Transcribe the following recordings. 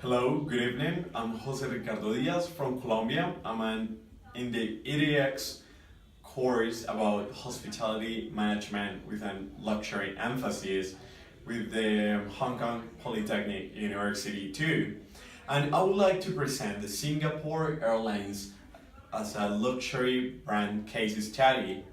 Hello, good evening. I'm Jose Ricardo Diaz from Colombia. In the EDX course about hospitality management with a luxury emphasis with the Hong Kong Polytechnic University too. And I would like to present the Singapore Airlines as a luxury brand case study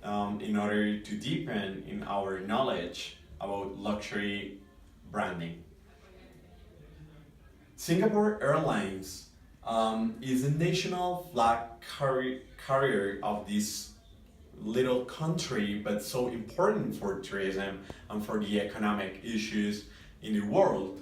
in order to deepen in our knowledge about luxury branding. Singapore Airlines is the national flag carrier of this little country, but so important for tourism and for the economic issues in the world.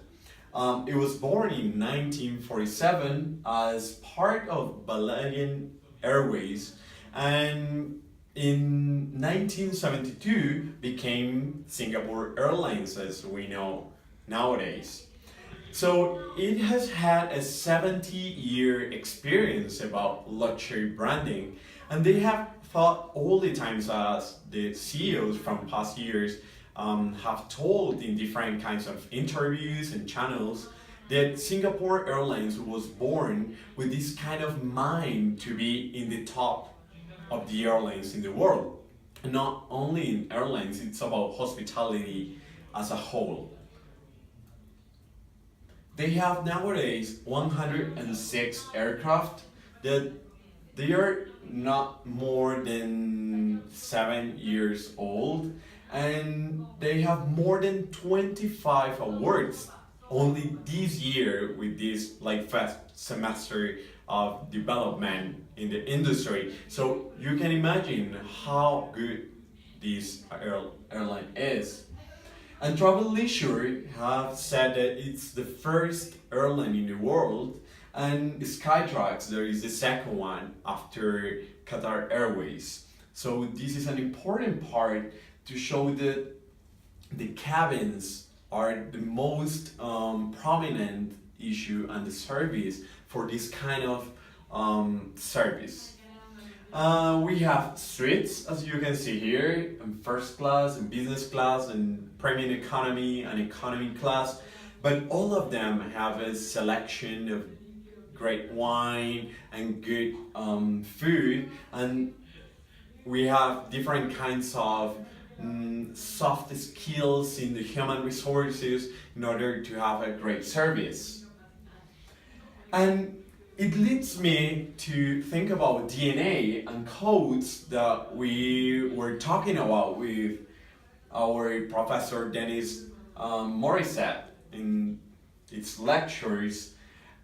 It was born in 1947 as part of Balearian Airways, and in 1972 became Singapore Airlines as we know nowadays. So it has had a 70-year experience about luxury branding, and they have thought all the times as the CEOs from past years have told in different kinds of interviews and channels that Singapore Airlines was born with this kind of mind to be in the top of the airlines in the world. And not only in airlines, it's about hospitality as a whole. They have nowadays 106 aircraft that they are not more than 7 years old, and they have more than 25 awards only this year with this first semester of development in the industry. So you can imagine how good this airline is. And Travel Leisure have said that it's the first airline in the world, and Skytrax, there is the second one after Qatar Airways. So this is an important part to show that the cabins are the most prominent issue and the service for this kind of service. We have suites, as you can see here, in first class, and business class, and premium economy, and economy class. But all of them have a selection of great wine and good food, and we have different kinds of soft skills in the human resources in order to have a great service. And it leads me to think about DNA and codes that we were talking about with our professor Dennis Morissette in its lectures.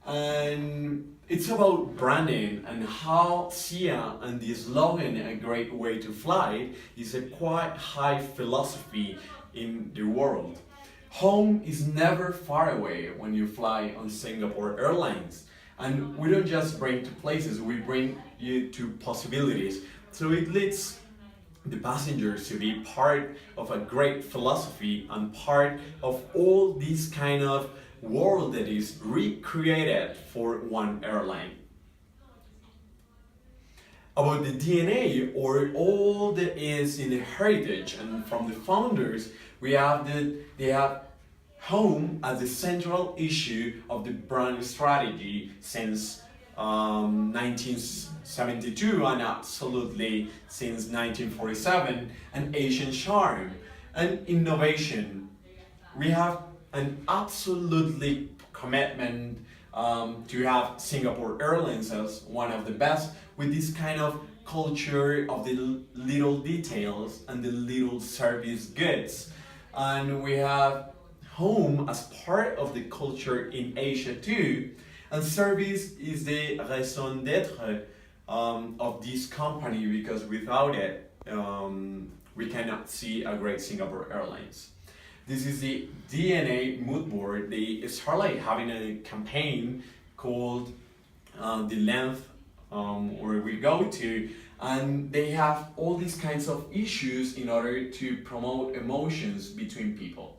And it's about branding and how SIA and the slogan "A Great Way to Fly" is a quite high philosophy in the world. Home is never far away when you fly on Singapore Airlines. And we don't just bring to places, we bring you to possibilities. So it leads the passengers to be part of a great philosophy and part of all this kind of world that is recreated for one airline. About the DNA, or all that is in the heritage and from the founders, we have that they have home as the central issue of the brand strategy since 1972, and absolutely since 1947, and Asian charm and innovation. We have an absolutely commitment to have Singapore Airlines as one of the best with this kind of culture of the little details and the little service goods. And we have home as part of the culture in Asia too, and service is the raison d'être of this company, because without it we cannot see a great Singapore Airlines. This is the DNA mood board. They start having a campaign called The Length where we go to, and they have all these kinds of issues in order to promote emotions between people.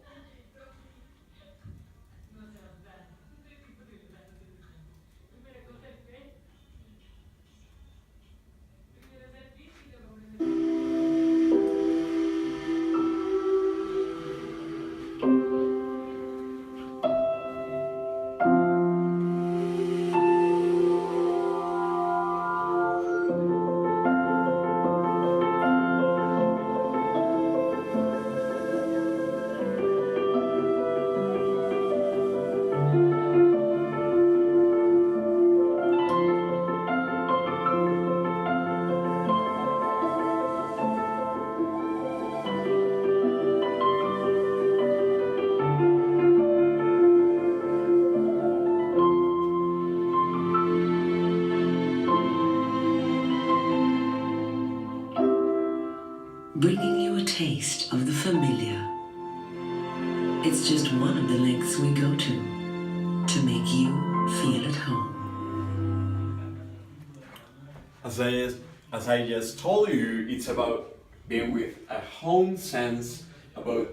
as I just told you, it's about being with a home sense about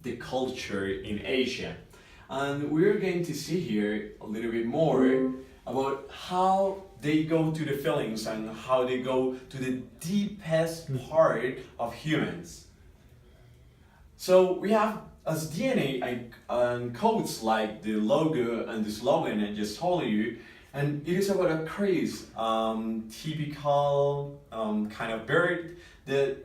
the culture in Asia. And we're going to see here a little bit more about how they go to the feelings and how they go to the deepest part of humans. So we have as DNA and codes like the logo and the slogan I just told you, and it is about a craze, typical kind of bird that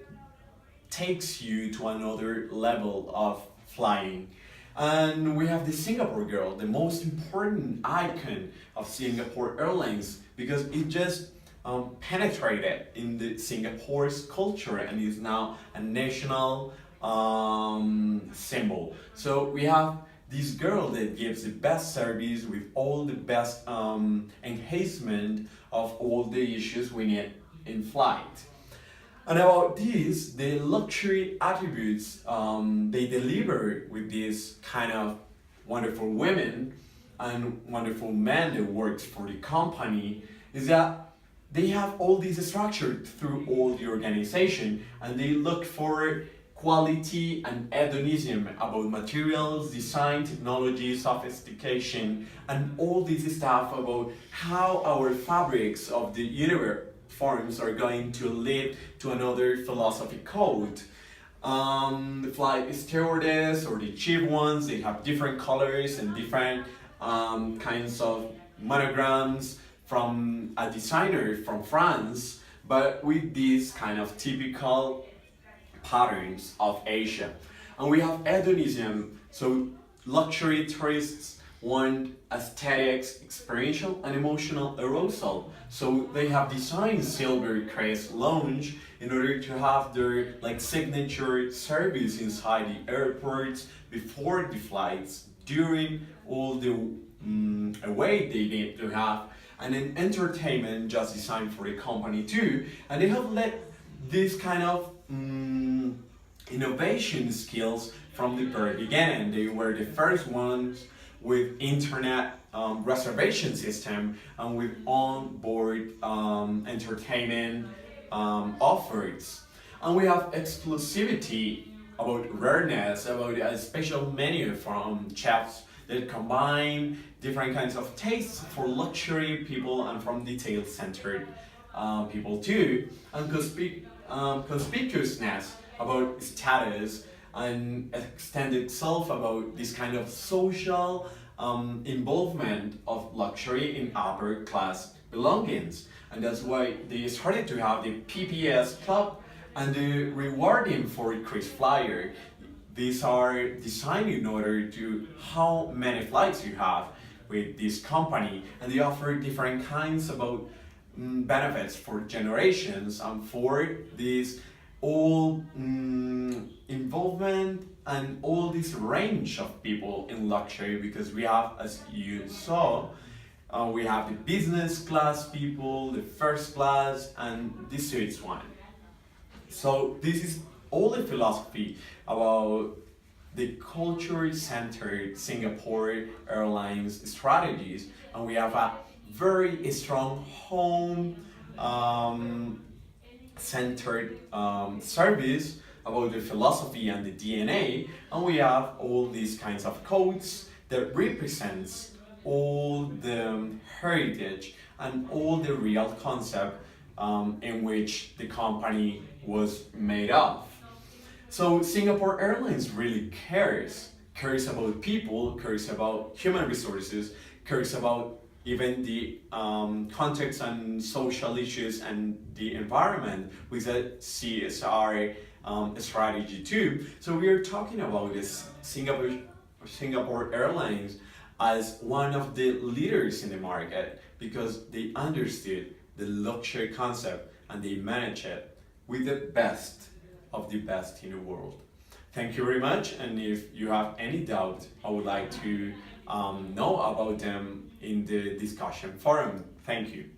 takes you to another level of flying. And we have the Singapore girl, the most important icon of Singapore Airlines, because it just penetrated in the Singapore's culture and is now a national symbol. So we have this girl that gives the best service with all the best enhancement of all the issues we need in flight. And about this, the luxury attributes they deliver with these kind of wonderful women and wonderful men that works for the company is that they have all this structure through all the organization, and they look for quality and hedonism about materials, design, technology, sophistication, and all this stuff about how our fabrics of the universe forms are going to lead to another philosophy code. The flight stewardess or the cheap ones, they have different colors and different kinds of monograms from a designer from France, but with these kind of typical patterns of Asia. And we have hedonism, so luxury tourists want aesthetics, experiential and emotional arousal. So they have designed Silver Crest Lounge in order to have their signature service inside the airports, before the flights, during all the away they need to have, and then entertainment just designed for the company too. And they have led this kind of innovation skills from the very beginning. They were the first ones with internet reservation system and with on-board entertainment offers. And we have exclusivity about rareness, about a special menu from chefs that combine different kinds of tastes for luxury people and from detail-centered people too. And conspicuousness about status and extend itself about this kind of social involvement of luxury in upper class belongings. And that's why they started to have the PPS club and the rewarding for Chris Flyer. These are designed in order to how many flights you have with this company, and they offer different kinds about benefits for generations and for this all involvement and all this range of people in luxury, because we have, as you saw, we have the business class people, the first class, and the suites one. So this is all the philosophy about the culture-centered Singapore Airlines strategies, and we have a very strong home centered service about the philosophy and the DNA, and we have all these kinds of codes that represents all the heritage and all the real concept in which the company was made of. So Singapore Airlines really cares about people, cares about human resources, cares about even the context and social issues and the environment with a CSR strategy too. So we are talking about this Singapore Airlines as one of the leaders in the market, because they understood the luxury concept and they manage it with the best of the best in the world. Thank you very much, and if you have any doubt, I would like to know about them in the discussion forum. Thank you.